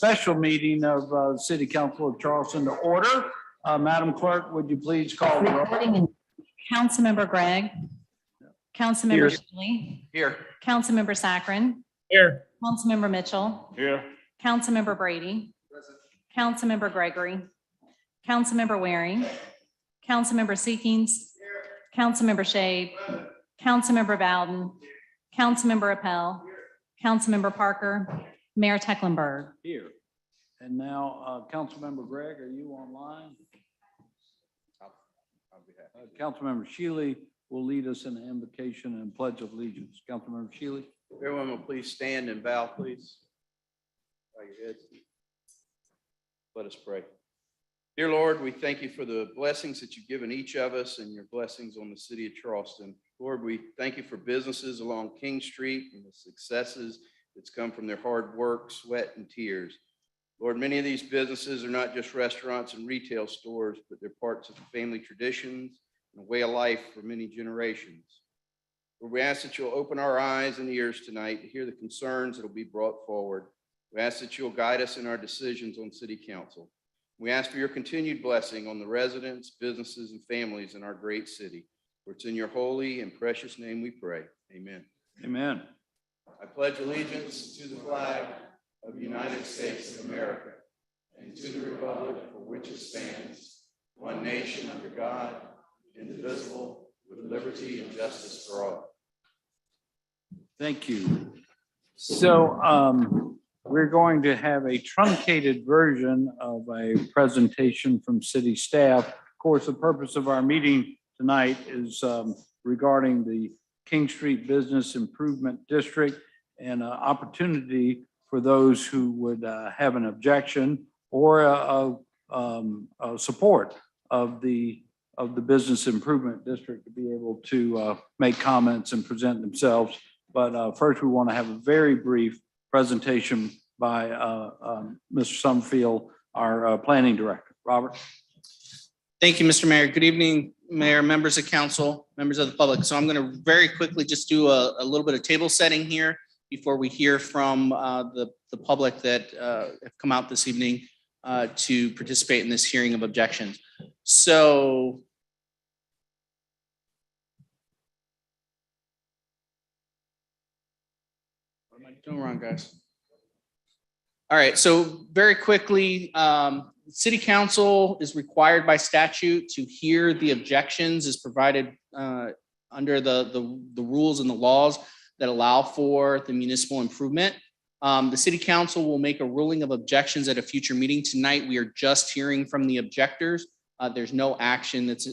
special meeting of City Council of Charleston to order. Madam Clerk, would you please call the roll? Councilmember Gregg. Councilmember Shealy. Here. Councilmember Saccharin. Here. Councilmember Mitchell. Here. Councilmember Brady. Councilmember Gregory. Councilmember Waring. Councilmember Seekings. Councilmember Shade. Councilmember Bowden. Councilmember Appel. Councilmember Parker. Mayor Tecklenburg. Here. And now, Councilmember Gregg, are you online? Councilmember Shealy will lead us in the invocation and pledge of allegiance. Councilmember Shealy. Everyone will please stand and bow, please. Bow your heads. Let us pray. Dear Lord, we thank you for the blessings that you've given each of us and your blessings on the city of Charleston. Lord, we thank you for businesses along King Street and the successes that's come from their hard work, sweat, and tears. Lord, many of these businesses are not just restaurants and retail stores, but they're parts of family traditions and a way of life for many generations. Lord, we ask that you'll open our eyes and ears tonight to hear the concerns that will be brought forward. We ask that you'll guide us in our decisions on city council. We ask for your continued blessing on the residents, businesses, and families in our great city. For it's in your holy and precious name we pray. Amen. Amen. I pledge allegiance to the flag of the United States of America and to the republic for which it stands, one nation under God, indivisible, with liberty and justice for all. Thank you. So we're going to have a truncated version of a presentation from city staff. Of course, the purpose of our meeting tonight is regarding the King Street Business Improvement District and an opportunity for those who would have an objection or a support of the Business Improvement District to be able to make comments and present themselves. But first, we want to have a very brief presentation by Mr. Summerfield, our planning director. Robert. Thank you, Mr. Mayor. Good evening, Mayor, members of council, members of the public. So I'm going to very quickly just do a little bit of table setting here before we hear from the public that have come out this evening to participate in this hearing of objections. So what am I doing wrong, guys? All right, so very quickly, City Council is required by statute to hear the objections as provided under the rules and the laws that allow for the municipal improvement. The City Council will make a ruling of objections at a future meeting. Tonight, we are just hearing from the objectors. There's no action that's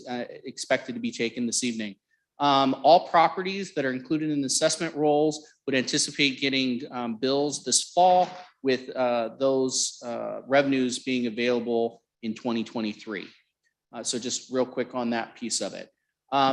expected to be taken this evening. All properties that are included in the assessment rolls would anticipate getting bills this fall, with those revenues being available in 2023. So just real quick on that piece of it.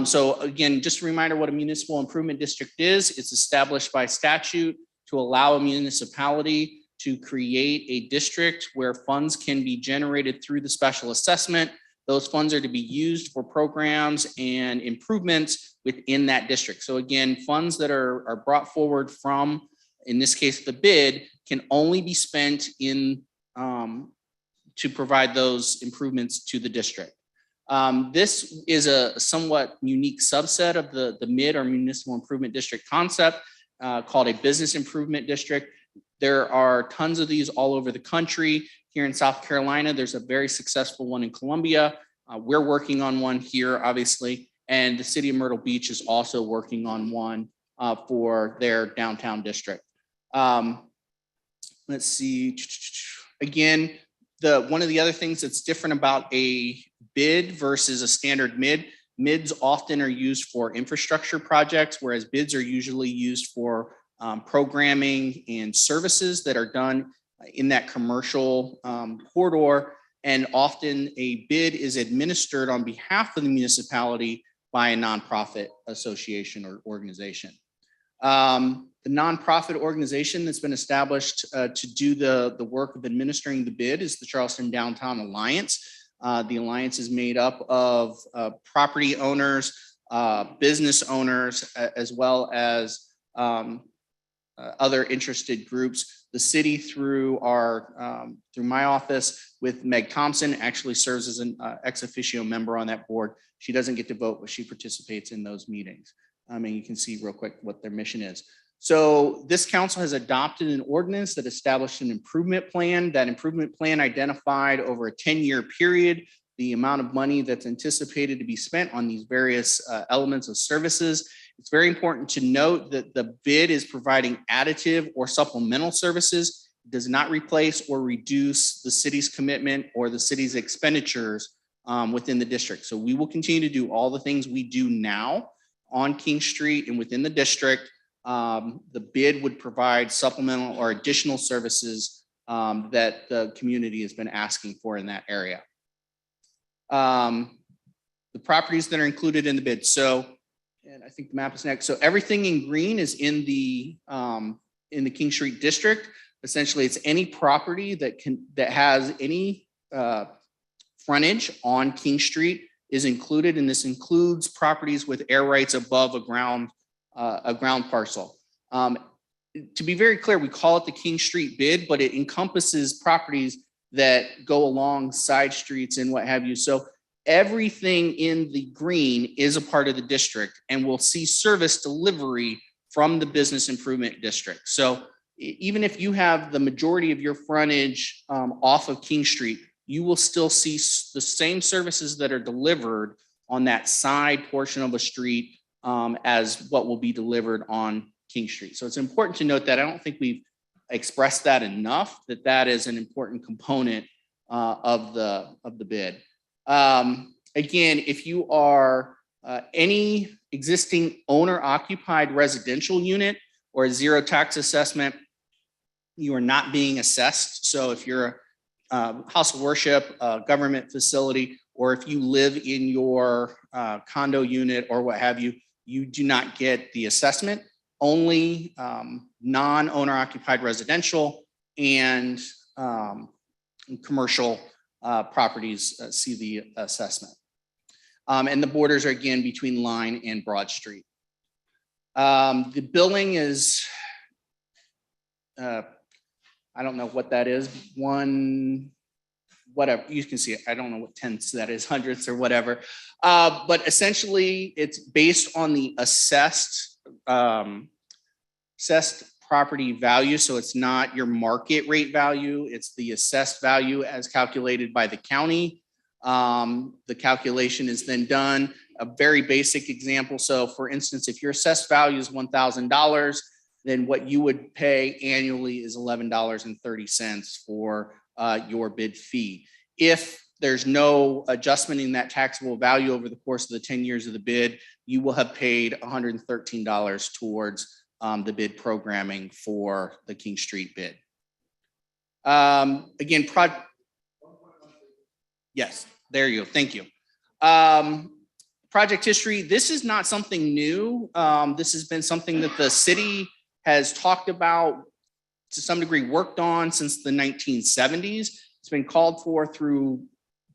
So again, just a reminder what a municipal improvement district is. It's established by statute to allow a municipality to create a district where funds can be generated through the special assessment. Those funds are to be used for programs and improvements within that district. So again, funds that are brought forward from, in this case, the bid, can only be spent in to provide those improvements to the district. This is a somewhat unique subset of the MID or Municipal Improvement District concept called a business improvement district. There are tons of these all over the country. Here in South Carolina, there's a very successful one in Columbia. We're working on one here, obviously, and the city of Myrtle Beach is also working on one for their downtown district. Let's see. Again, one of the other things that's different about a bid versus a standard MID, MIDs often are used for infrastructure projects, whereas bids are usually used for programming and services that are done in that commercial corridor. And often a bid is administered on behalf of the municipality by a nonprofit association or organization. The nonprofit organization that's been established to do the work of administering the bid is the Charleston Downtown Alliance. The alliance is made up of property owners, business owners, as well as other interested groups. The city through my office with Meg Thompson actually serves as an ex officio member on that board. She doesn't get to vote, but she participates in those meetings. And you can see real quick what their mission is. So this council has adopted an ordinance that established an improvement plan. That improvement plan identified over a 10-year period the amount of money that's anticipated to be spent on these various elements of services. It's very important to note that the bid is providing additive or supplemental services. It does not replace or reduce the city's commitment or the city's expenditures within the district. So we will continue to do all the things we do now on King Street and within the district. The bid would provide supplemental or additional services that the community has been asking for in that area. The properties that are included in the bid. So, and I think the map is next. So everything in green is in the King Street district. Essentially, it's any property that has any frontage on King Street is included, and this includes properties with air rights above a ground parcel. To be very clear, we call it the King Street bid, but it encompasses properties that go along side streets and what have you. So everything in the green is a part of the district and will see service delivery from the business improvement district. So even if you have the majority of your frontage off of King Street, you will still see the same services that are delivered on that side portion of a street as what will be delivered on King Street. So it's important to note that. I don't think we've expressed that enough, that is an important component of the bid. Again, if you are any existing owner occupied residential unit or a zero tax assessment, you are not being assessed. So if you're a house of worship, a government facility, or if you live in your condo unit or what have you, you do not get the assessment. Only non-owner occupied residential and commercial properties see the assessment. And the borders are again between Line and Broad Street. The billing is, I don't know what that is, whatever, you can see it. I don't know what tenths that is, hundredths or whatever. But essentially it's based on the assessed property value. So it's not your market rate value, it's the assessed value as calculated by the county. The calculation is then done, a very basic example. So for instance, if your assessed value is $1,000, then what you would pay annually is $11.30 for your bid fee. If there's no adjustment in that taxable value over the course of the 10 years of the bid, you will have paid $113 towards the bid programming for the King Street bid. Again, yes, there you go. Thank you. Project history. This is not something new. This has been something that the city has talked about, to some degree worked on since the 1970s. It's been called for through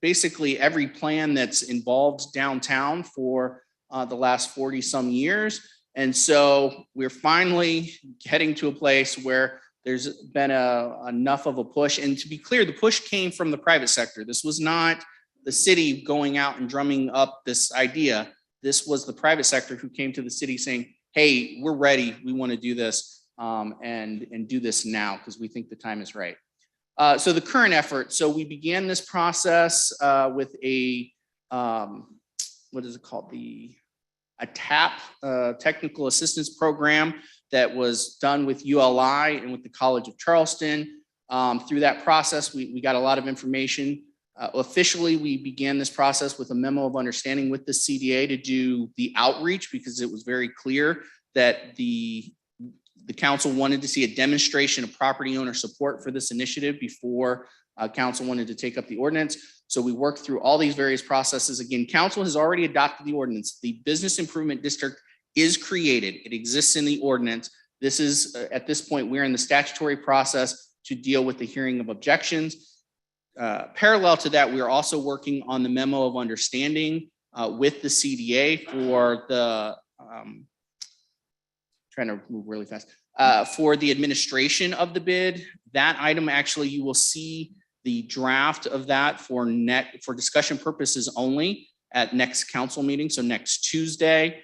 basically every plan that's involved downtown for the last 40 some years. And so we're finally heading to a place where there's been enough of a push. And to be clear, the push came from the private sector. This was not the city going out and drumming up this idea. This was the private sector who came to the city saying, hey, we're ready. We want to do this and do this now because we think the time is right. So the current effort. So we began this process with a, what is it called? A TAP, Technical Assistance Program that was done with ULI and with the College of Charleston. Through that process, we got a lot of information. Officially, we began this process with a memo of understanding with the CDA to do the outreach because it was very clear that the council wanted to see a demonstration of property owner support for this initiative before council wanted to take up the ordinance. So we worked through all these various processes. Again, council has already adopted the ordinance. The business improvement district is created. It exists in the ordinance. This is, at this point, we're in the statutory process to deal with the hearing of objections. Parallel to that, we are also working on the memo of understanding with the CDA for the, trying to move really fast, For the administration of the bid, that item, actually, you will see the draft of that for discussion purposes only at next council meeting. So next Tuesday,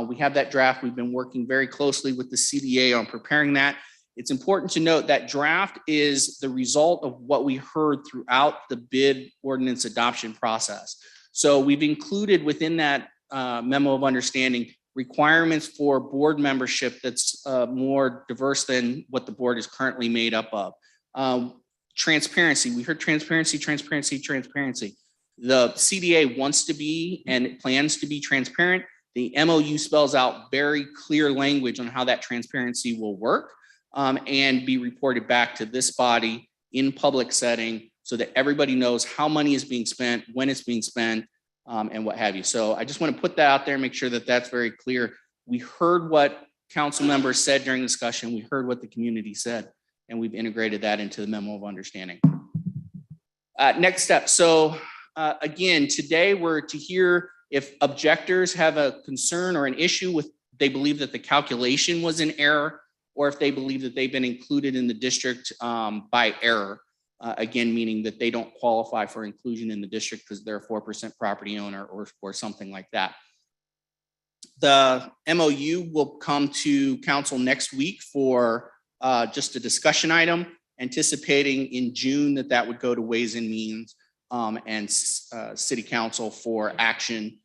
we have that draft. We've been working very closely with the CDA on preparing that. It's important to note that draft is the result of what we heard throughout the bid ordinance adoption process. So we've included within that memo of understanding requirements for board membership that's more diverse than what the board is currently made up of. Transparency, we heard transparency. The CDA wants to be and plans to be transparent. The MOU spells out very clear language on how that transparency will work and be reported back to this body in public setting so that everybody knows how money is being spent, when it's being spent, and what have you. So I just want to put that out there and make sure that that's very clear. We heard what council members said during discussion. We heard what the community said, and we've integrated that into the memo of understanding. Next step. So again, today we're to hear if objectors have a concern or an issue with, they believe that the calculation was in error, or if they believe that they've been included in the district by error. Again, meaning that they don't qualify for inclusion in the district because they're a 4% property owner or something like that. The MOU will come to council next week for just a discussion item, anticipating in June that would go to Ways and Means and City Council for action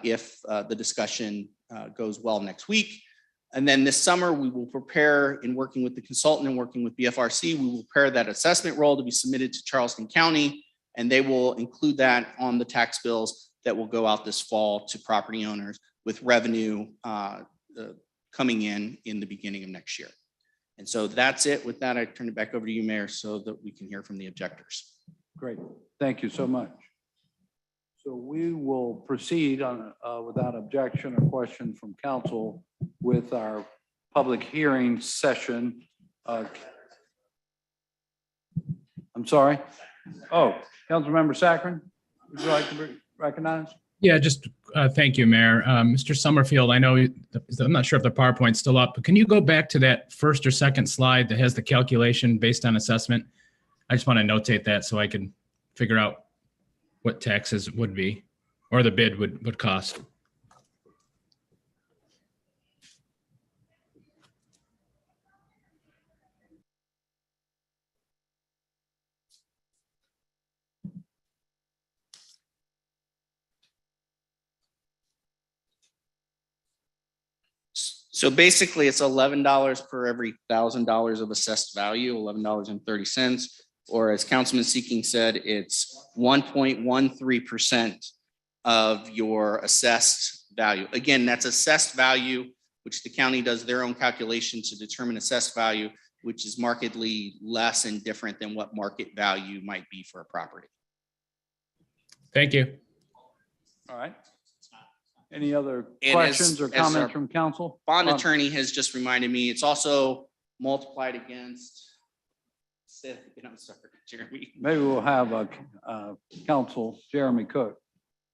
if the discussion goes well next week. And then this summer, we will prepare, in working with the consultant and working with BFRC, we will prepare that assessment roll to be submitted to Charleston County, and they will include that on the tax bills that will go out this fall to property owners with revenue coming in the beginning of next year. And so that's it. With that, I turn it back over to you, Mayor, so that we can hear from the objectors. Great. Thank you so much. So we will proceed on without objection or question from council with our public hearing session. I'm sorry. Oh, Councilmember Saccharin, would you like to be recognized? Yeah, just thank you, Mayor. Mr. Summerfield, I know, I'm not sure if the PowerPoint's still up, but can you go back to that first or second slide that has the calculation based on assessment? I just want to notate that so I can figure out what taxes would be or the bid would cost. So basically, it's $11 per every $1,000 of assessed value, $11.30. Or as Councilman Seeking said, it's 1.13% of your assessed value. Again, that's assessed value, which the county does their own calculation to determine assessed value, which is markedly less and different than what market value might be for a property. Thank you. All right. Any other And questions or as comments our from council? Bond attorney has just reminded me, it's also multiplied against, I'm sorry, Jeremy. Maybe we'll have council Jeremy Cook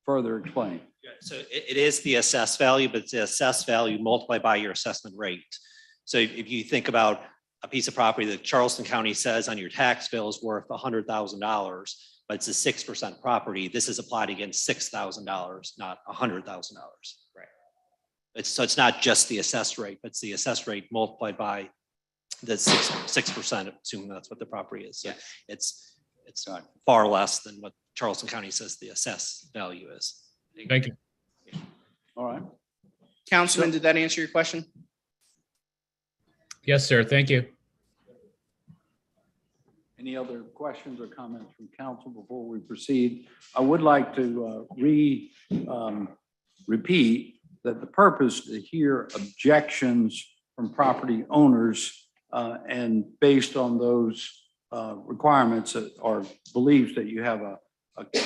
further explain. So it is the assessed value, but it's the assessed value multiplied by your assessment rate. So if you think about a piece of property that Charleston County says on your tax bill is worth $100,000, but it's a 6% property, this is applied against $6,000, not $100,000. Right. So it's not just the assessed rate, but it's the assessed rate multiplied by the 6%, assuming that's what the property is. So yeah. It's far less than what Charleston County says the assessed value is. Thank you. All right. Councilman, did that answer your question? Yes, sir. Thank you. Any other questions or comments from council before we proceed? I would like to repeat that the purpose is to hear objections from property owners and based on those requirements or beliefs that you have an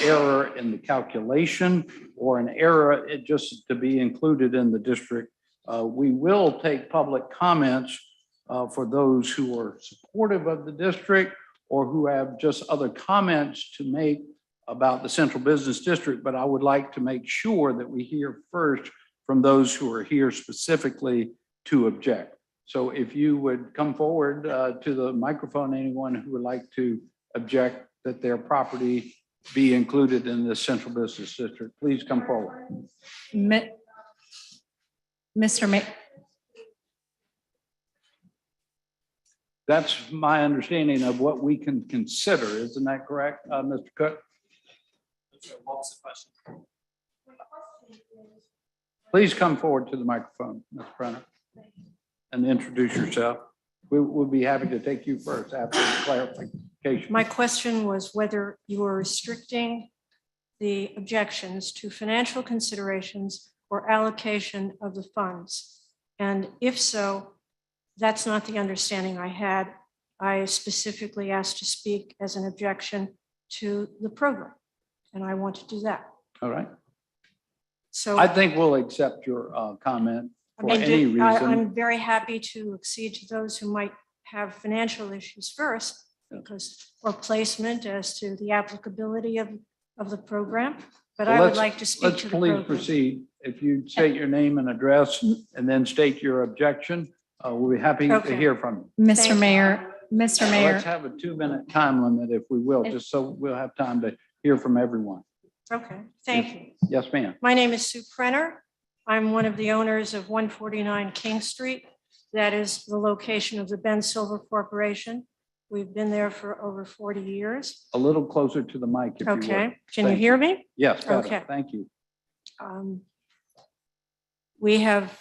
error in the calculation or an error just to be included in the district. We will take public comments for those who are supportive of the district or who have just other comments to make about the central business district. But I would like to make sure that we hear first from those who are here specifically to object. So if you would come forward to the microphone, anyone who would like to object that their property be included in the central business district, please come forward. Mr. Mayor. That's my understanding of what we can consider. Isn't that correct, Mr. Cook? Please come forward to the microphone, Ms. Brenner, and introduce yourself. We'll be happy to take you first after the clarification. My question was whether you were restricting the objections to financial considerations or allocation of the funds. And if so, that's not the understanding I had. I specifically asked to speak as an objection to the program, and I want to do that. All right. So I think we'll accept your comment for And any reason. I'm very happy to accede to those who might have financial issues first, because, or placement as to the applicability of the program, but Well, I would let's- like to speak Let's to the please program. proceed. If you state your name and address and then state your objection, we'll be happy to Okay. hear from you. Mr. Thank you. Mayor, Mr. Let's Mayor, have a 2-minute time limit if we will, just so we'll have time to hear from everyone. Okay, thank you. Yes, ma'am. My name is Sue Prenner. I'm one of the owners of 149 King Street. That is the location of the Ben Silver Corporation. We've been there for over 40 years. A little closer to the mic, if you would. Okay, can you Thank hear me? Yes, better. Okay. Thank you. We have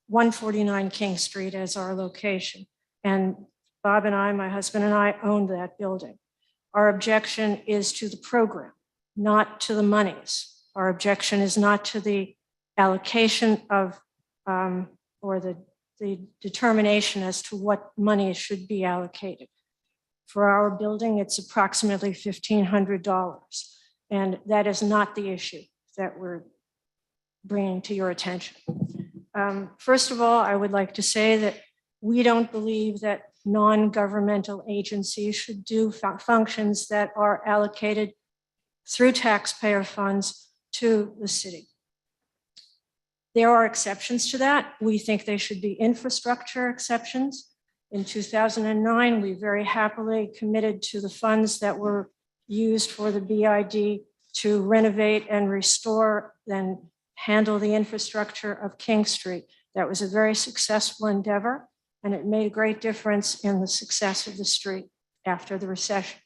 149 King Street as our location. And Bob and I, my husband and I, owned that building. Our objection is to the program, not to the monies. Our objection is not to the allocation of, or the determination as to what money should be allocated. For our building, it's approximately $1,500. And that is not the issue that we're bringing to your attention. First of all, I would like to say that we don't believe that non-governmental agencies should do functions that are allocated through taxpayer funds to the city. There are exceptions to that. We think they should be infrastructure exceptions. In 2009, we very happily committed to the funds that were used for the BID to renovate and restore and handle the infrastructure of King Street. That was a very successful endeavor, and it made a great difference in the success of the street after the recession.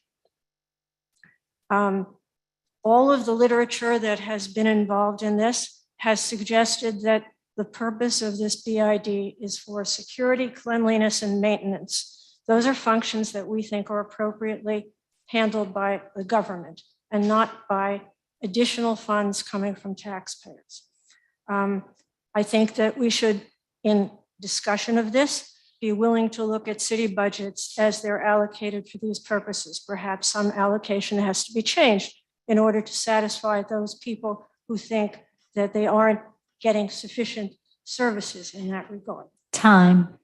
All of the literature that has been involved in this has suggested that the purpose of this BID is for security, cleanliness, and maintenance. Those are functions that we think are appropriately handled by the government and not by additional funds coming from taxpayers. I think that we should, in discussion of this, be willing to look at city budgets as they're allocated for these purposes. Perhaps some allocation has to be changed in order to satisfy those people who think that they aren't getting sufficient services in that regard. time.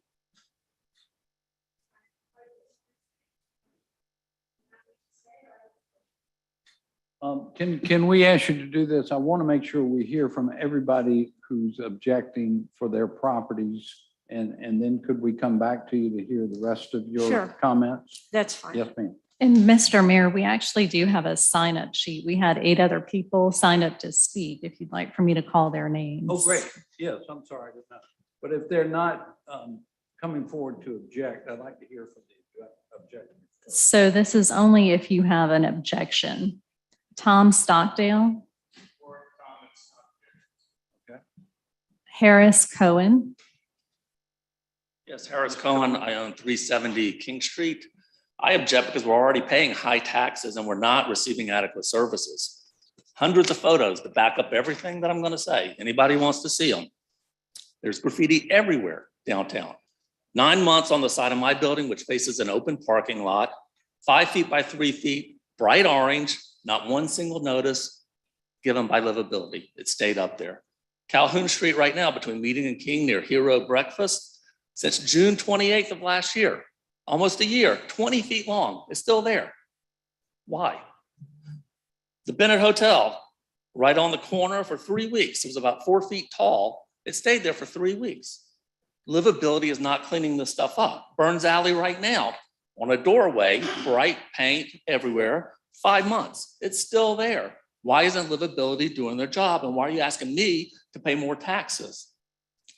Can we ask you to do this? I want to make sure we hear from everybody who's objecting for their properties. And then could we come back to you to hear the rest of your Sure. comments? That's fine. Yes, ma'am. And Mr. Mayor, we actually do have a sign-up sheet. We had 8 other people signed up to speak, if you'd like for me to call their names. Oh, great. Yes, I'm sorry. I did not. But if they're not coming forward to object, I'd like to hear from the objector. So this is only if you have an objection. Tom Stockdale. Okay. Harris Cohen. Yes, Harris Cohen. I own 370 King Street. I object because we're already paying high taxes and we're not receiving adequate services. Hundreds of photos to back up everything that I'm going to say. Anybody wants to see them. There's graffiti everywhere downtown. 9 months on the side of my building, which faces an open parking lot, 5 feet by 3 feet, bright orange, not one single notice given by livability. It stayed up there. Calhoun Street right now between Meeting and King near Hero Breakfast since June 28th of last year. Almost a year, 20 feet long, it's still there. Why? The Bennett Hotel, right on the corner for 3 weeks. It was about 4 feet tall. It stayed there for 3 weeks. Livability is not cleaning this stuff up. Burns Alley right now, on a doorway, bright paint everywhere, 5 months. It's still there. Why isn't livability doing their job? And why are you asking me to pay more taxes?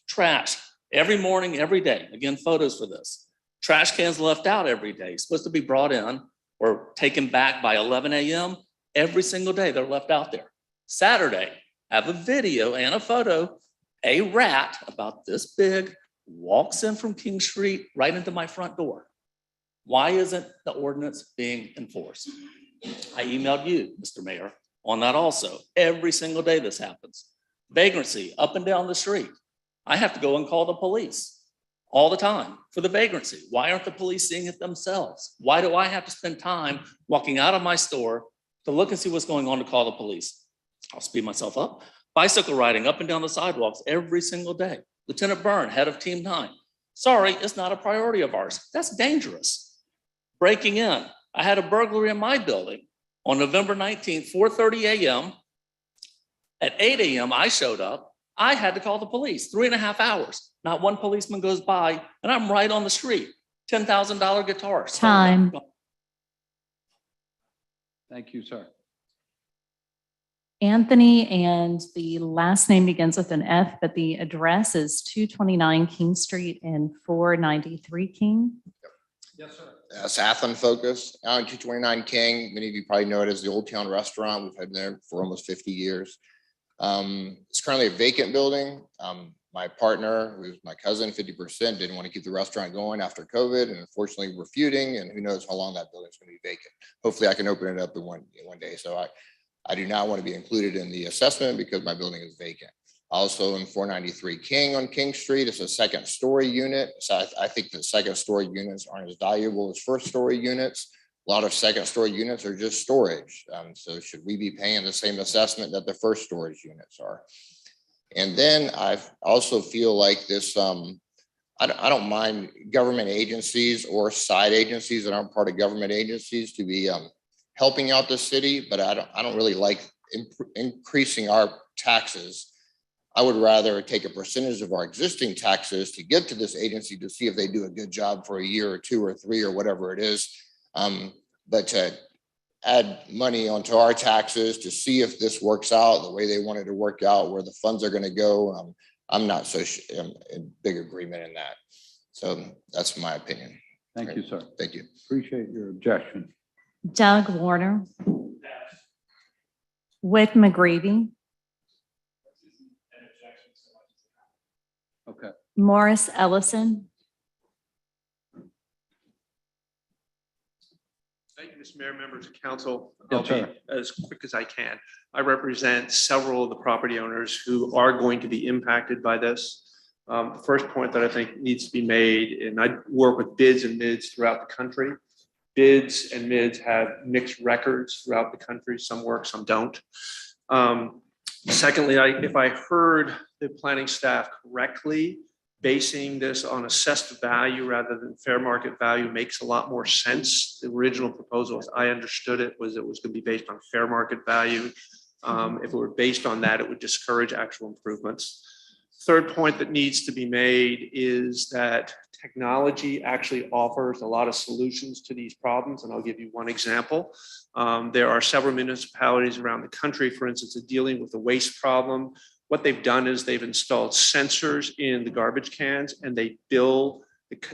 Trash, every morning, every day. Again, photos for this. Trash cans left out every day, supposed to be brought in or taken back by 11 a.m. Every single day, they're left out there. Saturday, I have a video and a photo. A rat about this big walks in from King Street right into my front door. Why isn't the ordinance being enforced? I emailed you, Mr. Mayor, on that also. Every single day this happens. Vagrancy up and down the street. I have to go and call the police all the time for the vagrancy. Why aren't the police seeing it themselves? Why do I have to spend time walking out of my store to look and see what's going on to call the police? I'll speed myself up. Bicycle riding up and down the sidewalks every single day. Lieutenant Byrne, head of Team 9. Sorry, it's not a priority of ours. That's dangerous. Breaking in. I had a burglary in my building on November 19th, 4:30 a.m. At 8 a.m., I showed up. I had to call the police, 3.5 hours. Not one policeman goes by, and I'm right on the street. $10,000 guitar. Time. Thank you, sir. Anthony, and the last name begins with an F, but the address is 229 King Street and 493 King. Yes, sir. Southland focus, out on 229 King. Many of you probably know it as the Old Town Restaurant. We've had there for almost 50 years. It's currently a vacant building. My partner, who's my cousin, 50%, didn't want to keep the restaurant going after COVID, and unfortunately we're feuding, and who knows how long that building's going to be vacant. Hopefully I can open it up in one day. So I do not want to be included in the assessment because my building is vacant. Also in 493 King on King Street, it's a second story unit. So I think that second story units aren't as valuable as first story units. A lot of second story units are just storage. So should we be paying the same assessment that the first storage units are? And then I also feel like this, I don't mind government agencies or side agencies that aren't part of government agencies to be helping out the city, but I don't really like increasing our taxes. I would rather take a percentage of our existing taxes to get to this agency to see if they do a good job for a year or 2 or 3 or whatever it is. But to add money onto our taxes to see if this works out the way they want it to work out, where the funds are going to go, I'm not so in big agreement in that. So that's my opinion. Thank you, sir. Thank you. Appreciate your objection. Doug Warner. Whit McGreevy. Okay. Morris Ellison. Thank you, Mr. Mayor, members of council. Yes, I'll sir. be as quick as I can. I represent several of the property owners who are going to be impacted by this. The first point that I think needs to be made, and I work with bids and mids throughout the country. Bids and mids have mixed records throughout the country. Some work, some don't. Secondly, if I heard the planning staff correctly, basing this on assessed value rather than fair market value makes a lot more sense. The original proposal, as I understood it, was going to be based on fair market value. If it were based on that, it would discourage actual improvements. Third point that needs to be made is that technology actually offers a lot of solutions to these problems, and I'll give you one example. There are several municipalities around the country, for instance, dealing with the waste problem. What they've done is they've installed sensors in the garbage cans, and they bill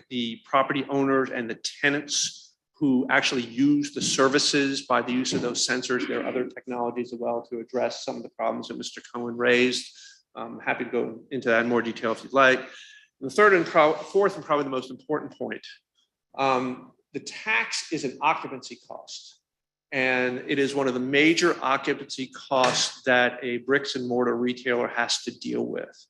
the property owners and the tenants who actually use the services by the use of those sensors. There are other technologies as well to address some of the problems that Mr. Cohen raised. I'm happy to go into that in more detail if you'd like. The third and fourth and probably the most important point, the tax is an occupancy cost. And it is one of the major occupancy costs that a bricks and mortar retailer has to deal with.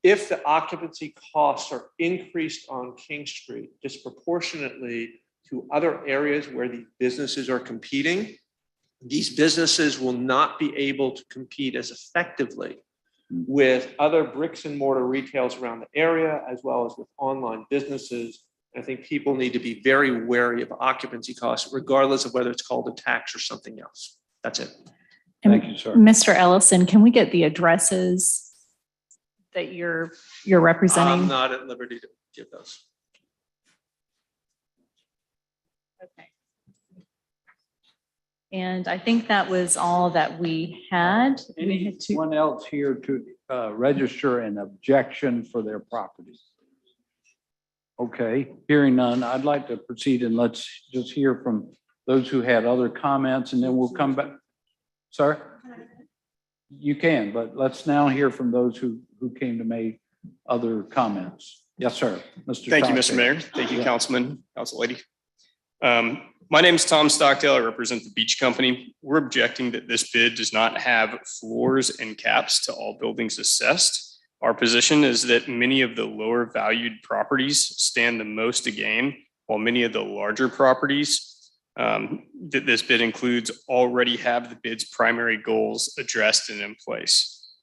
If the occupancy costs are increased on King Street disproportionately to other areas where the businesses are competing, these businesses will not be able to compete as effectively with other bricks and mortar retails around the area, as well as with online businesses. I think people need to be very wary of occupancy costs, regardless of whether it's called a tax or something else. That's it. Thank you, sir. Mr. Ellison, can we get the addresses that you're I'm representing? not at liberty to give those. Okay. And I think that was all that we had. We had two. Anyone else here to register an objection for their property? Okay, hearing none, I'd like to proceed and let's just hear from those who had other comments and then we'll come back. Sir? You can, but let's now hear from those who came to make other comments. Yes, sir. Mr. Thank you, Mr. Stockdale. Mayor. Thank you, Yeah. Councilman, Council Lady. My name is Tom Stockdale. I represent the Beach Company. We're objecting that this bid does not have floors and caps to all buildings assessed. Our position is that many of the lower valued properties stand the most to gain, while many of the larger properties that this bid includes already have the bid's primary goals addressed and in place.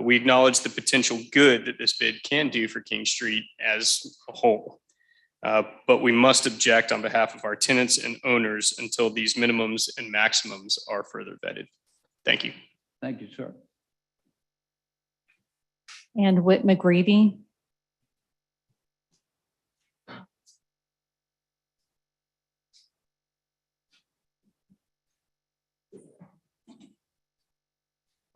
We acknowledge the potential good that this bid can do for King Street as a whole. But we must object on behalf of our tenants and owners until these minimums and maximums are further vetted. Thank you. Thank you, sir. And Whit McGreevy.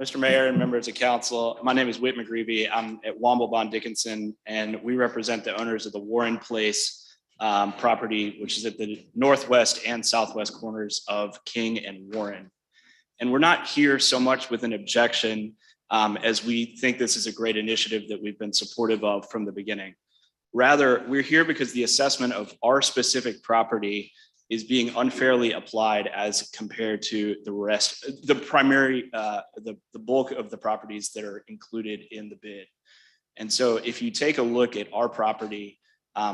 Mr. Mayor and members of council, my name is Whit McGreevy. I'm at Womble Bond Dickinson, and we represent the owners of the Warren Place property, which is at the northwest and southwest corners of King and Warren. And we're not here so much with an objection as we think this is a great initiative that we've been supportive of from the beginning. Rather, we're here because the assessment of our specific property is being unfairly applied as compared to the rest, the primary, the bulk of the properties that are included in the bid. And so if you take a look at our property,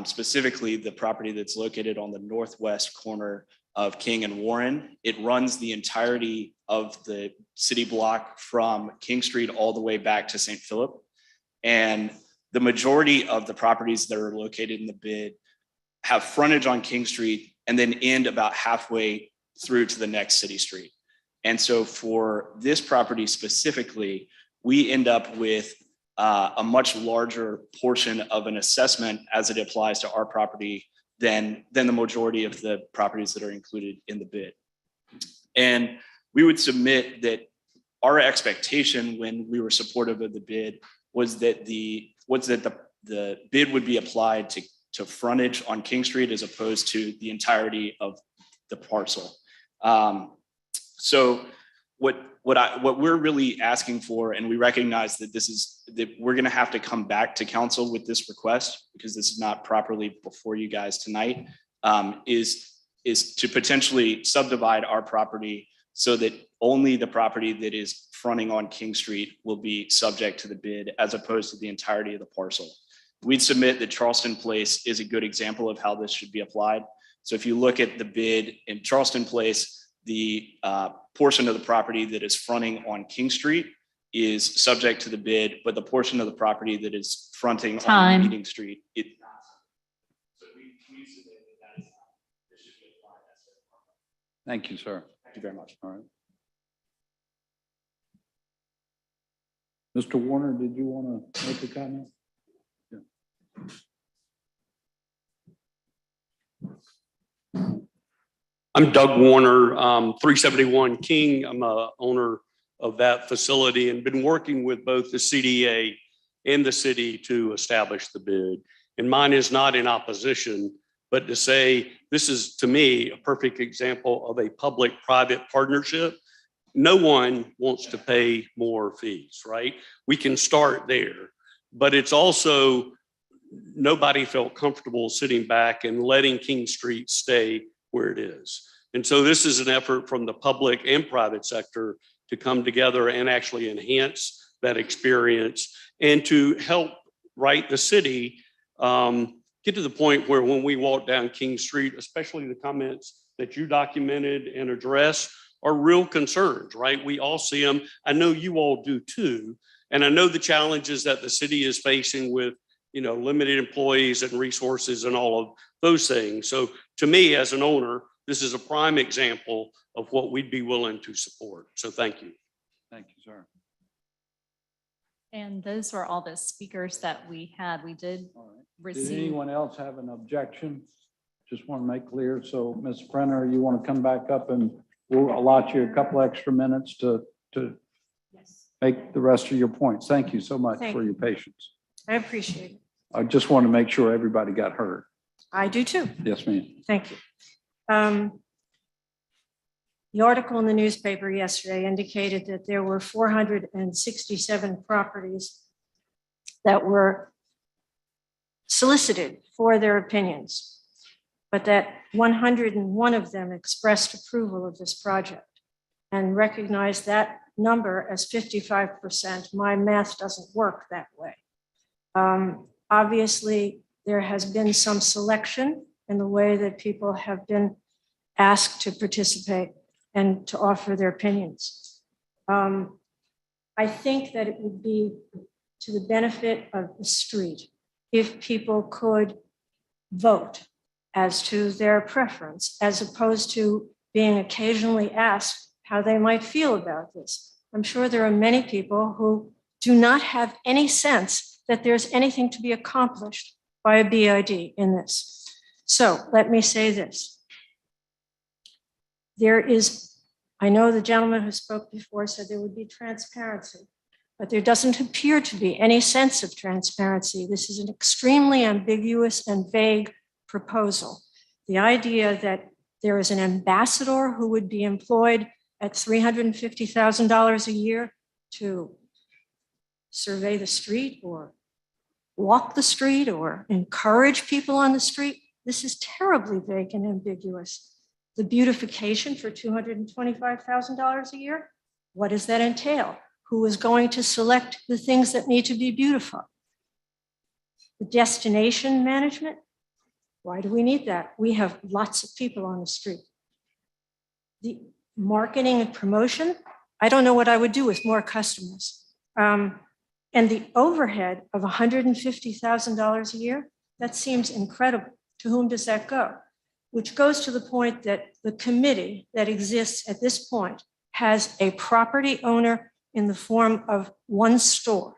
specifically the property that's located on the northwest corner of King and Warren, it runs the entirety of the city block from King Street all the way back to St. Philip. And the majority of the properties that are located in the bid have frontage on King Street and then end about halfway through to the next city street. And so for this property specifically, we end up with a much larger portion of an assessment as it applies to our property than the majority of the properties that are included in the bid. And we would submit that our expectation when we were supportive of the bid was that the bid would be applied to frontage on King Street as opposed to the entirety of the parcel. So what we're really asking for, and we recognize that we're gonna have to come back to council with this request because this is not properly before you guys tonight, is to potentially subdivide our property so that only the property that is fronting on King Street will be subject to the bid as opposed to the entirety of the parcel. We'd submit that Charleston Place is a good example of how this should be applied. So if you look at the bid in Charleston Place, the portion of the property that is fronting on King Street is subject to the bid, but the portion of the property that is fronting on Meeting Street, it. So we submit that this should be applied. Thank you, sir. Thank you very much. All right. Mr. Warner, did you want to make a comment? I'm Doug Warner, 371 King. I'm a owner of that facility and been working with both the CDA and the city to establish the bid. And mine is not in opposition, but to say this is, to me, a perfect example of a public-private partnership. No one wants to pay more fees, right? We can start there, but it's also nobody felt comfortable sitting back and letting King Street stay where it is. And so this is an effort from the public and private sector to come together and actually enhance that experience and to help, right, the city get to the point where when we walk down King Street, especially the comments that you documented and addressed are real concerns, right? We all see them. I know you all do too. And I know the challenges that the city is facing with, limited employees and resources and all of those things. So to me, as an owner, this is a prime example of what we'd be willing to support. So thank you. Thank you, sir. And those were all the speakers that we had. We did All right. Did receive. anyone else have an objection? Just want to make clear. So Ms. Brenner, you want to come back up and we'll allot you a couple extra minutes to make the rest of your points. Thank you so much Thank for you. your patience. I appreciate it. I just want to make sure everybody got heard. I do too. Yes, ma'am. Thank you. The article in the newspaper yesterday indicated that there were 467 properties that were solicited for their opinions, but that 101 of them expressed approval of this project and recognized that number as 55%. My math doesn't work that way. Obviously, there has been some selection in the way that people have been asked to participate and to offer their opinions. I think that it would be to the benefit of the street if people could vote as to their preference, as opposed to being occasionally asked how they might feel about this. I'm sure there are many people who do not have any sense that there's anything to be accomplished by a BID in this. So let me say this. There is, I know the gentleman who spoke before said there would be transparency, but there doesn't appear to be any sense of transparency. This is an extremely ambiguous and vague proposal. The idea that there is an ambassador who would be employed at $350,000 a year to survey the street or walk the street or encourage people on the street, this is terribly vague and ambiguous. The beautification for $225,000 a year, what does that entail? Who is going to select the things that need to be beautified? The destination management, why do we need that? We have lots of people on the street. The marketing and promotion, I don't know what I would do with more customers. And the overhead of $150,000 a year, that seems incredible. To whom does that go? Which goes to the point that the committee that exists at this point has a property owner in the form of one store.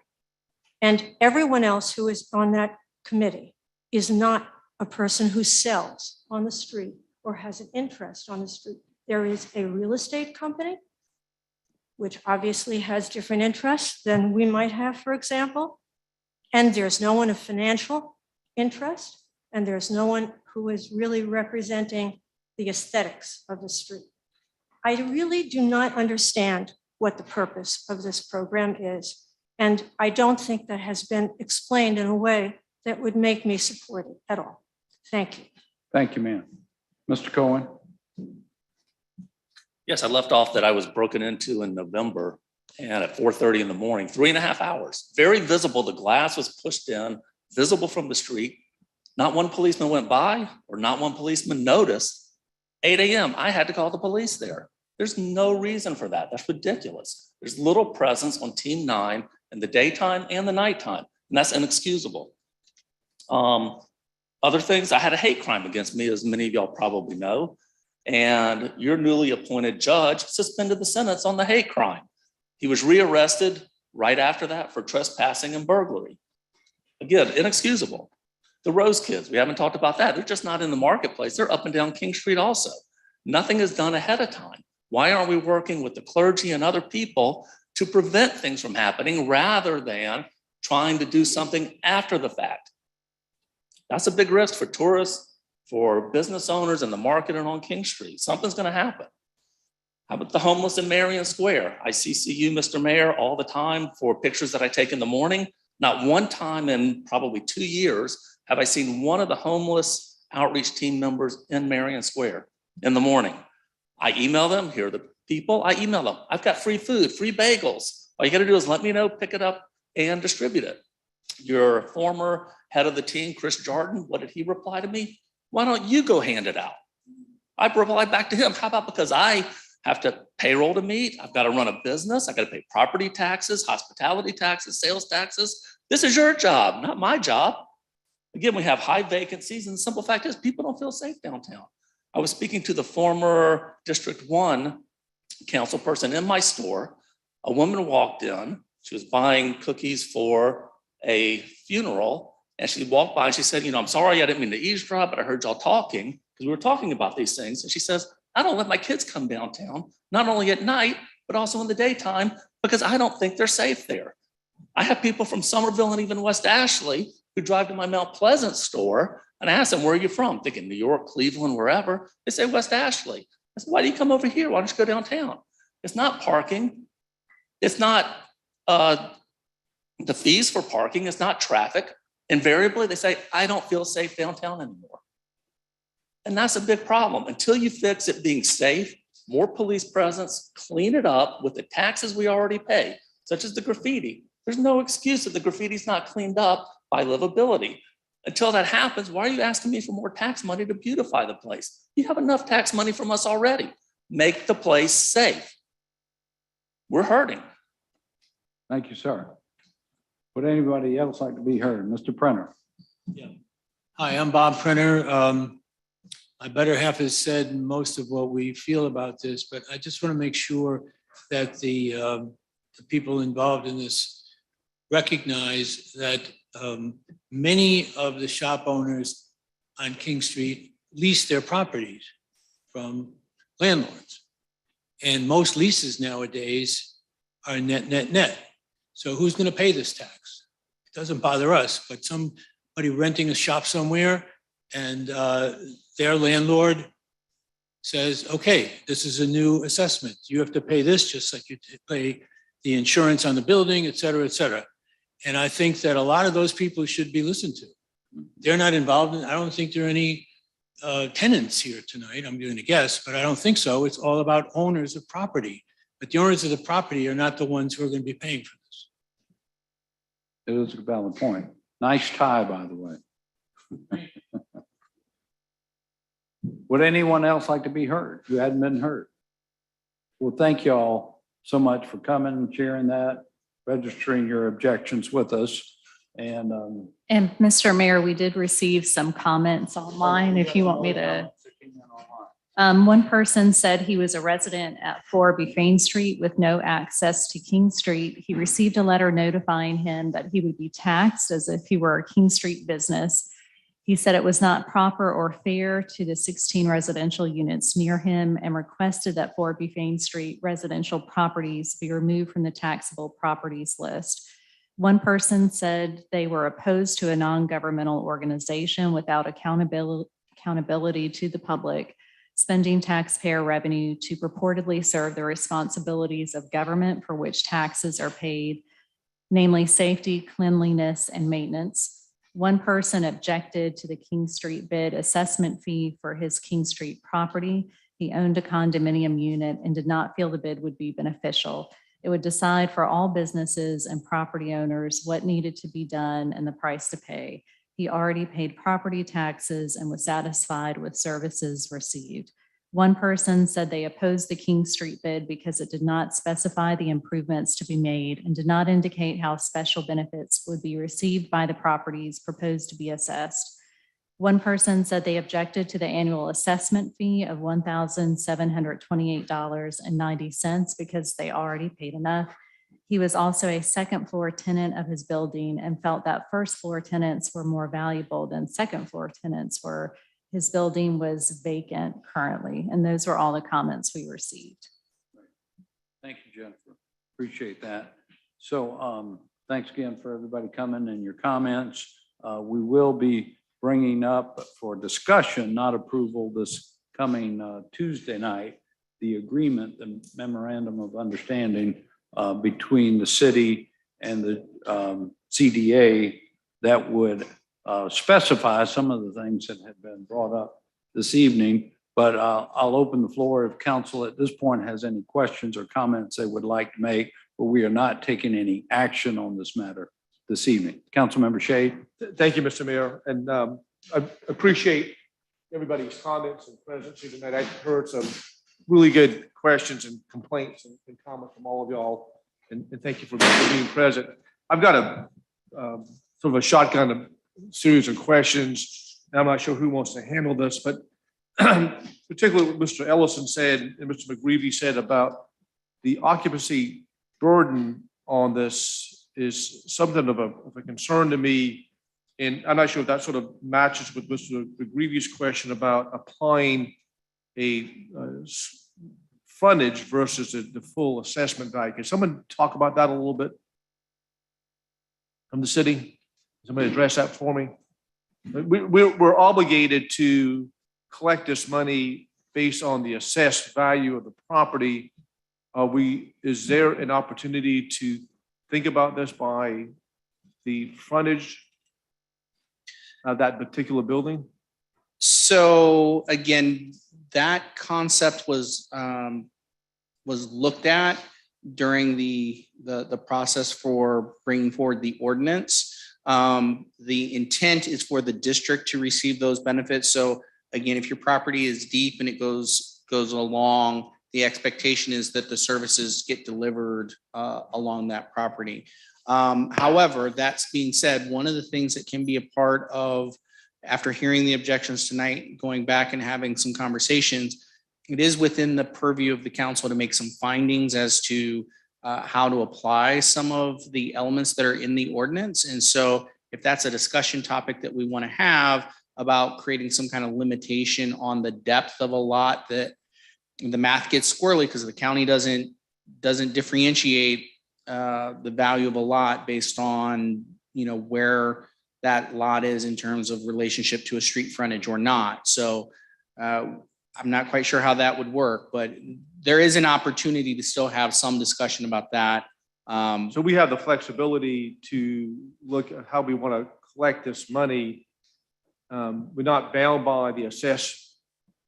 And everyone else who is on that committee is not a person who sells on the street or has an interest on the street. There is a real estate company, which obviously has different interests than we might have, for example. And there's no one of financial interest, and there's no one who is really representing the aesthetics of the street. I really do not understand what the purpose of this program is, and I don't think that has been explained in a way that would make me support it at all. Thank you. Thank you, ma'am. Mr. Cohen. Yes, I left off that I was broken into in November and at 4:30 in the morning, 3.5 hours, very visible. The glass was pushed in, visible from the street. Not one policeman went by or not one policeman noticed. 8 a.m., I had to call the police there. There's no reason for that. That's ridiculous. There's little presence on Team 9 in the daytime and the nighttime, and that's inexcusable. Other things, I had a hate crime against me, as many of y'all probably know, and your newly appointed judge suspended the sentence on the hate crime. He was rearrested right after that for trespassing and burglary. Again, inexcusable. The Rose kids, we haven't talked about that. They're just not in the marketplace. They're up and down King Street also. Nothing is done ahead of time. Why aren't we working with the clergy and other people to prevent things from happening rather than trying to do something after the fact? That's a big risk for tourists, for business owners in the market and on King Street. Something's going to happen. How about the homeless in Marion Square? I CC you, Mr. Mayor, all the time for pictures that I take in the morning. Not one time in probably 2 years have I seen one of the homeless outreach team members in Marion Square in the morning. I email them, here are the people, I email them. I've got free food, free bagels. All you gotta do is let me know, pick it up and distribute it. Your former head of the team, Chris Jordan, what did he reply to me? Why don't you go hand it out? I replied back to him, how about because I have to payroll to meet, I've got to run a business, I've got to pay property taxes, hospitality taxes, sales taxes. This is your job, not my job. Again, we have high vacancies, and the simple fact is people don't feel safe downtown. I was speaking to the former District 1 council person in my store. A woman walked in She was buying cookies for a funeral, and she walked by and she said, I'm sorry, I didn't mean to eavesdrop, but I heard y'all talking, because we were talking about these things. And she says, I don't let my kids come downtown, not only at night, but also in the daytime, because I don't think they're safe there. I have people from Somerville and even West Ashley who drive to my Mount Pleasant store and I ask them, where are you from? Thinking New York, Cleveland, wherever. They say West Ashley. I said, why do you come over here? Why don't you go downtown? It's not parking. It's not the fees for parking. It's not traffic. Invariably, they say, I don't feel safe downtown anymore. And that's a big problem. Until you fix it being safe, more police presence, clean it up with the taxes we already pay, such as the graffiti. There's no excuse that the graffiti's not cleaned up by livability. Until that happens, why are you asking me for more tax money to beautify the place? You have enough tax money from us already. Make the place safe. We're hurting. Thank you, sir. Would anybody else like to be heard? Mr. Printer? Hi, I'm Bob Printer. My better half has said most of what we feel about this, but I just want to make sure that the people involved in this recognize that many of the shop owners on King Street lease their properties from landlords. And most leases nowadays are net. So who's going to pay this tax? It doesn't bother us, but somebody renting a shop somewhere and their landlord says, okay, this is a new assessment. You have to pay this just like you pay the insurance on the building, et cetera, et cetera. And I think that a lot of those people should be listened to. They're not involved in, I don't think there are any tenants here tonight. I'm going to guess, but I don't think so. It's all about owners of property. But the owners of the property are not the ones who are going to be paying for this. It is a valid point. Nice tie, by the way. Would anyone else like to be heard who hadn't been heard? Well, thank you all so much for coming and sharing that, registering your objections with us. And Mr. Mayor, we did receive some comments online if you want me to. One person said he was a resident at 4 Bufane Street with no access to King Street. He received a letter notifying him that he would be taxed as if he were a King Street business. He said it was not proper or fair to the 16 residential units near him and requested that 4 Bufane Street residential properties be removed from the taxable properties list. One person said they were opposed to a non-governmental organization without accountability to the public, spending taxpayer revenue to purportedly serve the responsibilities of government for which taxes are paid, namely safety, cleanliness, and maintenance. One person objected to the King Street bid assessment fee for his King Street property. He owned a condominium unit and did not feel the bid would be beneficial. It would decide for all businesses and property owners what needed to be done and the price to pay. He already paid property taxes and was satisfied with services received. One person said they opposed the King Street bid because it did not specify the improvements to be made and did not indicate how special benefits would be received by the properties proposed to be assessed. One person said they objected to the annual assessment fee of $1,728.90 because they already paid enough. He was also a second floor tenant of his building and felt that first floor tenants were more valuable than second floor tenants were. His building was vacant currently, and those were all the comments we received. thank you, Jennifer. Appreciate that. So thanks again for everybody coming and your comments. We will be bringing up for discussion, not approval, this coming Tuesday night, the agreement, the memorandum of understanding between the city and the CDA that would specify some of the things that have been brought up this evening. But I'll open the floor if council at this point has any questions or comments they would like to make, but we are not taking any action on this matter this evening. Councilmember Shade. Thank you, Mr. Mayor. And I appreciate everybody's comments and presence here tonight. I've heard some really good questions and complaints and comments from all of y'all. And thank you for being present. I've got a sort of a shotgun series of questions. And I'm not sure who wants to handle this, but particularly what Mr. Ellison said and Mr. McGreevy said about the occupancy burden on this is something of a concern to me. And I'm not sure if that sort of matches with Mr. McGreevy's question about applying a frontage versus the full assessment value. Can someone talk about that a little bit? From the city? Somebody address that for me? We're obligated to collect this money based on the assessed value of the property. Is there an opportunity to think about this by the frontage of that particular building? So again, that concept was looked at during the process for bringing forward the ordinance. The intent is for the district to receive those benefits. So again, if your property is deep and it goes along, the expectation is that the services get delivered along that property. However, that's being said, one of the things that can be a part of, after hearing the objections tonight, going back and having some conversations, it is within the purview of the council to make some findings as to how to apply some of the elements that are in the ordinance. And so if that's a discussion topic that we want to have about creating some kind of limitation on the depth of a lot, that the math gets squirrely because the county doesn't differentiate the value of a lot based on, where that lot is in terms of relationship to a street frontage or not. So I'm not quite sure how that would work, but there is an opportunity to still have some discussion about that. So we have the flexibility to look at how we want to collect this money. We're not bound by the assessed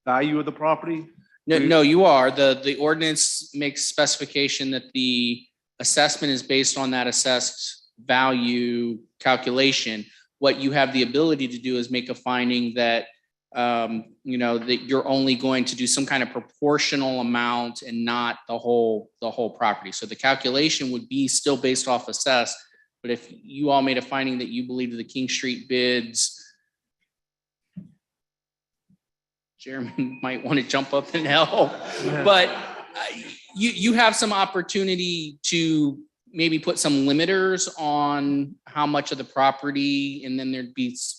value of the property. No, you are. The ordinance makes specification that the assessment is based on that assessed value calculation. What you have the ability to do is make a finding that that you're only going to do some kind of proportional amount and not the whole property. So the calculation would be still based off assessed, but if you all made a finding that you believe the King Street bids, Chairman might want to jump up and help, but you have some opportunity to maybe put some limiters on how much of the property, and then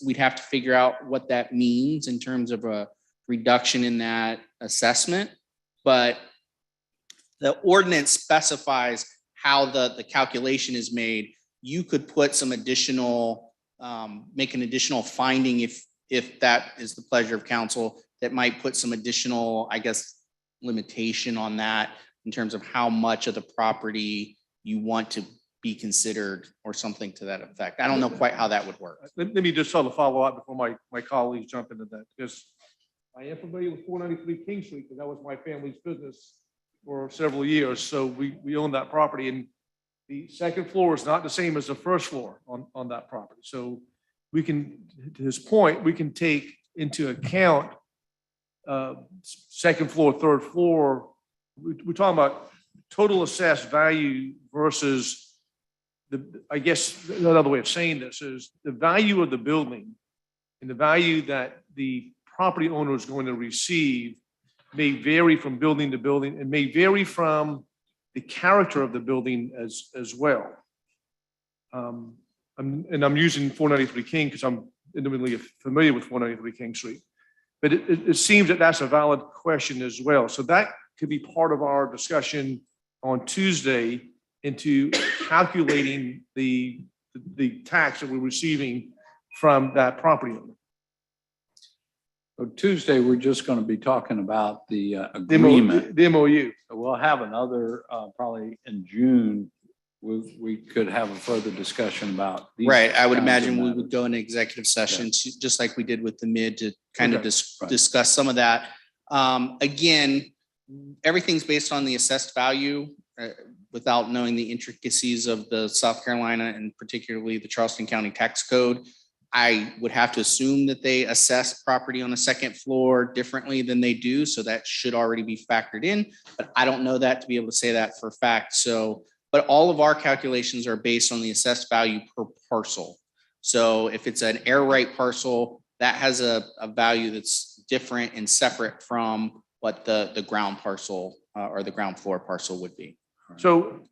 we'd have to figure out what that means in terms of a reduction in that assessment. But the ordinance specifies how the calculation is made. You could put some additional, make an additional finding if that is the pleasure of council, that might put some additional, limitation on that in terms of how much of the property you want to be considered or something to that effect. I don't know quite how that would work. Let me just sort of follow up before my colleagues jump into that, because I am familiar with 493 King Street, because that was my family's business for several years. So we own that property, and the second floor is not the same as the first floor on that property. So we can, to his point, we can take into account second floor, third floor. We're talking about total assessed value versus I guess another way of saying this is the value of the building and the value that the property owner is going to receive may vary from building to building, and may vary from the character of the building as well. I'm using 493 King because I'm intimately familiar with 493 King Street, but it seems that that's a valid question as well. So that could be part of our discussion on Tuesday into calculating the tax that we're receiving from that property owner. So Tuesday, we're just going to be talking about the agreement. The MOU. So we'll have another, probably in June, we could have a further discussion about. these Right. I would kinds of imagine we matters. would go into executive session, just like we did with the mid, to kind of Right. discuss some of that. Again, everything's based on the assessed value without knowing the intricacies of the South Carolina and particularly the Charleston County Tax Code. I would have to assume that they assess property on the second floor differently than they do. So that should already be factored in, but I don't know that to be able to say that for a fact. So, but all of our calculations are based on the assessed value per parcel. So if it's an air right parcel, that has a value that's different and separate from what the ground parcel or the ground floor parcel would be. So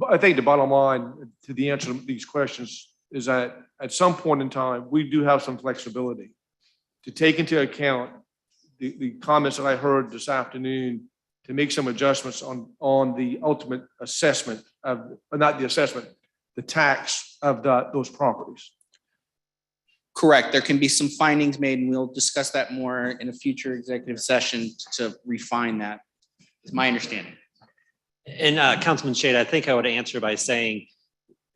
I think the bottom line to the answer to these questions is that at some point in time, we do have some flexibility to take into account the comments that I heard this afternoon, to make some adjustments on the ultimate assessment of, not the assessment, the tax of those properties. Correct. There can be some findings made, and we'll discuss that more in a future executive session to refine that, is my understanding. And Councilman Shade, I think I would answer by saying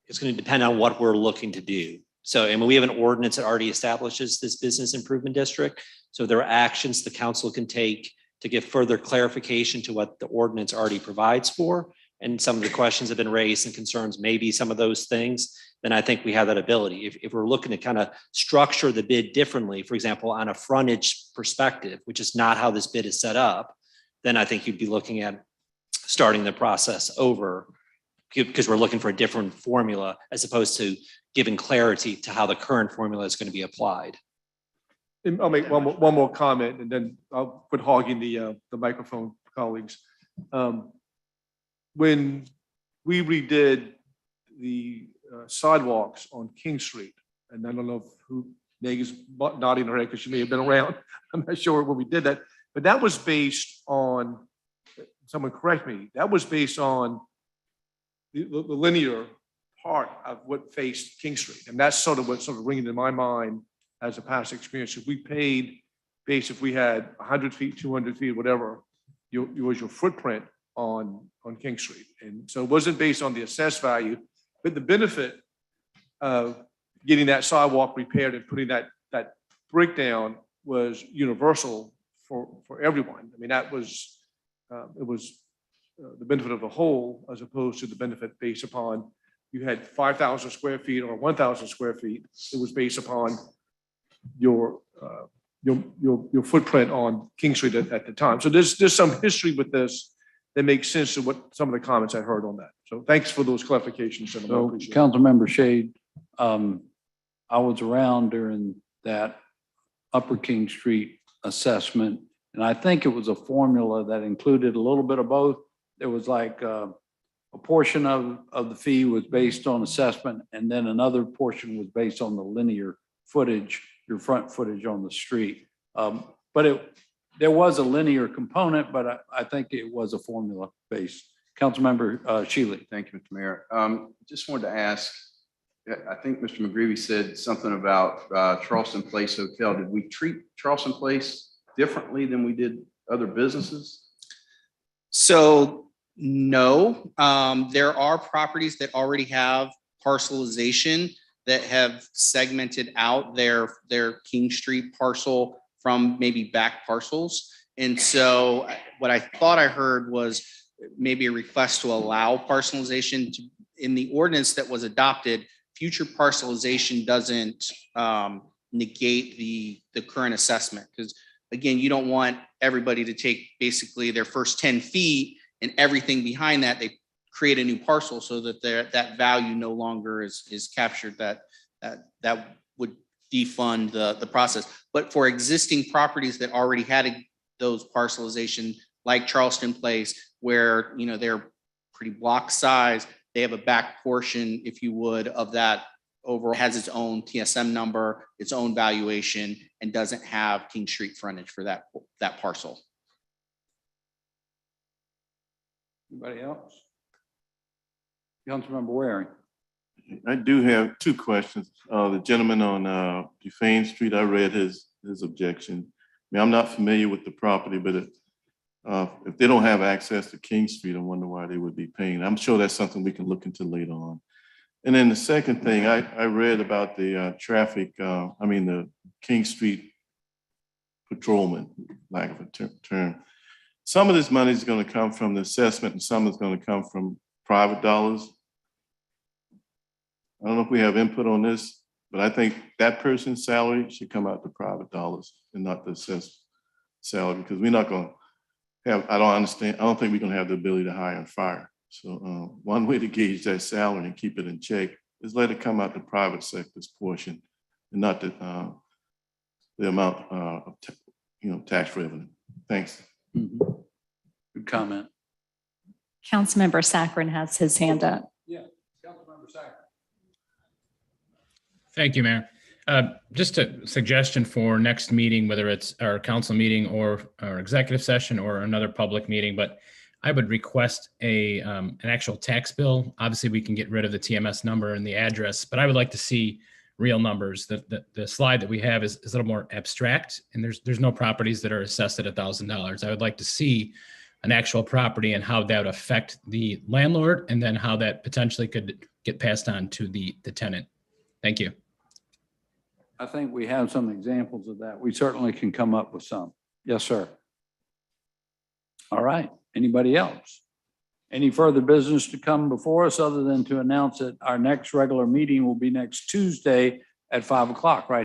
it's going to depend on what we're looking to do. So, I mean, we have an ordinance that already establishes this business improvement district. So there are actions the council can take to give further clarification to what the ordinance already provides for. And some of the questions have been raised and concerns, maybe some of those things, then I think we have that ability. If we're looking to kind of structure the bid differently, for example, on a frontage perspective, which is not how this bid is set up, then I think you'd be looking at starting the process over, because we're looking for a different formula as opposed to giving clarity to how the current formula is going to be applied. And I'll make one more comment, and then I'll quit hogging the microphone, colleagues. When we redid the sidewalks on King Street, and I don't know who, Meg is nodding her head because she may have been around. I'm not sure when we did that, but that was based on, someone correct me, that was based on the linear part of what faced King Street. And that's sort of what's sort of ringing in my mind as a past experience. If we paid based, if we had 100 feet, 200 feet, whatever, it was your footprint on King Street. And so it wasn't based on the assessed value, but the benefit of getting that sidewalk repaired and putting that breakdown was universal for everyone. I mean, that was, it was the benefit of the whole, as opposed to the benefit based upon you had 5,000 square feet or 1,000 square feet. It was based upon your footprint on King Street at the time. So there's some history with this that makes sense to what some of the comments I heard on that. So thanks for those clarifications. So Councilmember Shade, I was around during that Upper King Street assessment, and I think it was a formula that included a little bit of both. There was like a portion of the fee was based on assessment, and then another portion was based on the linear footage, your front footage on the street. But there was a linear component, but I think it was a formula based. Councilmember Shealy. Thank you, Mr. Mayor. Just wanted to ask, I think Mr. McGreevy said something about Charleston Place Hotel. Did we treat Charleston Place differently than we did other businesses? So no, there are properties that already have parcelization that have segmented out their King Street parcel from maybe back parcels. And so what I thought I heard was maybe a request to allow parcelization in the ordinance that was adopted. Future parcelization doesn't negate the current assessment, because again, you don't want everybody to take basically their first 10 feet and everything behind that, they create a new parcel so that that value no longer is captured. That would defund the process. But for existing properties that already had those parcelization, like Charleston Place, where they're pretty block size, they have a back portion, if you would, of that overall has its own TSM number, its own valuation, and doesn't have King Street frontage for that parcel. Anybody else? Councilmember Waring. I do have two questions. The gentleman on Dufane Street, I read his objection. I mean, I'm not familiar with the property, but if they don't have access to King Street, I wonder why they would be paying. I'm sure that's something we can look into later on. And then the second thing, I read about the the King Street patrolman, lack of a term. Some of this money is going to come from the assessment and some is going to come from private dollars. I don't know if we have input on this, but I think that person's salary should come out to private dollars and not the assessed salary, because we're not going to have, I don't think we're going to have the ability to hire and fire. So one way to gauge that salary and keep it in check is let it come out the private sector's portion and not the amount of tax revenue. Thanks. Good comment. Councilmember Saccharin has his hand up. Yeah, Councilmember Sacker. Thank you, Mayor. Just a suggestion for next meeting, whether it's our council meeting or our executive session or another public meeting, but I would request an actual tax bill. Obviously, we can get rid of the TMS number and the address, but I would like to see real numbers. The slide that we have is a little more abstract, and there's no properties that are assessed at $1,000. I would like to see an actual property and how that would affect the landlord, and then how that potentially could get passed on to the tenant. Thank you. I think we have some examples of that. We certainly can come up with some. Yes, sir. All right. Anybody else? Any further business to come before us other than to announce that our next regular meeting will be next Tuesday at 5 o'clock, right?